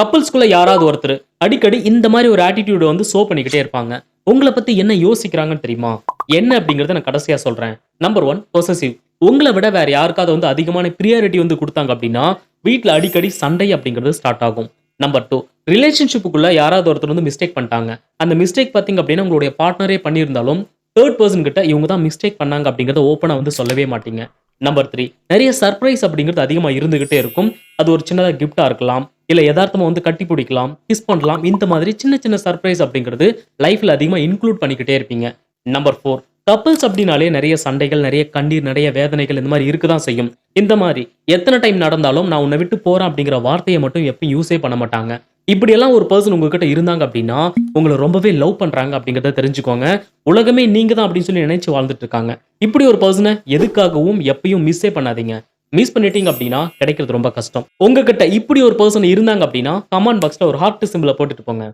கப்புள்ஸ்குள்ள யாராவது ஒருத்தர் அடிக்கடி இந்த மாதிரி ஒரு ஆட்டிடியூட வந்து ஷோ பண்ணிக்கிட்டே இருப்பாங்க. உங்கள பத்தி என்ன யோசிக்கிறாங்கன்னு தெரியுமா? என்ன அப்படிங்கிறத நான் கடைசியா சொல்றேன். Number 1 possessive. உங்கள விட வேற யாருக்காவது வந்து அதிகமான பிரியாரிட்டி வந்து குடுத்தாங்க அப்படின்னா, வீட்ல அடிக்கடி சண்டை அப்படிங்கிறது ஸ்டார்ட் ஆகும். நம்பர் 2 ரிலேஷன்ஷிப்புக்குள்ள யாராவது ஒருத்தர் வந்து மிஸ்டேக் பண்ணிட்டாங்க. அந்த மிஸ்டேக் பார்த்தீங்க அப்படின்னா, உங்களுடைய பார்ட்னரே பண்ணியிருந்தாலும், 3 பெர்சன் கிட்ட இவங்க தான் மிஸ்டேக் பண்ணாங்க அப்படிங்கிறத ஓப்பனா வந்து சொல்லவே மாட்டீங்க. நம்பர் 3 நெறைய சர்ப்ரைஸ் அப்படிங்கிறது அதிகமா இருந்துகிட்டே இருக்கும். அது ஒரு சின்னதா கிஃப்ட்டா இருக்கலாம். இல்ல எதார்த்தமா வந்து கட்டி பிடிக்கலாம், கிஸ் பண்ணலாம். இந்த மாதிரி சின்ன சின்ன சர்ப்ரைஸ் அப்படிங்கிறது லைஃப்ல அதிகமா இன்க்ளூட் பண்ணிக்கிட்டே இருப்பீங்க. நம்பர் 4 கப்பிள்ஸ் அப்படின்னாலே நெறைய சண்டைகள், நெறைய கண்ணீர், நெறைய வேதனைகள் இந்த மாரி இருக்க தான் செய்யும். இந்த மாரி எத்தன டைம் நடந்தாலும் நான் உன்ன விட்டு போறேன் அப்படிங்கிற வார்த்தைய மட்டும் எப்பயும் யூஸே பண்ண மாட்டாங்க. இப்படியெல்லாம் ஒரு பெர்சன் உங்ககிட்ட இருந்தாங்க அப்படின்னா, உங்கள ரொம்பவே லவ் பண்றாங்க அப்படிங்கிறத தெரிஞ்சுக்கோங்க. உலகமே நீங்க தான் அப்படின்னு சொல்லி நினைச்சு வாழ்ந்துட்டு இருக்காங்க. இப்படி ஒரு பெர்சன எதுக்காகவும் எப்பயும் மிஸ்ஸே பண்ணாதீங்க. மிஸ் பண்ணிட்டீங்க அப்படின்னா கிடைக்கிறது ரொம்ப கஷ்டம். உங்ககிட்ட இப்படி ஒரு பெர்சன் இருந்தாங்க அப்படின்னா, கமெண்ட் பாக்ஸ்ல ஒரு ஹார்ட் சிம்பல போட்டுட்டு போங்க.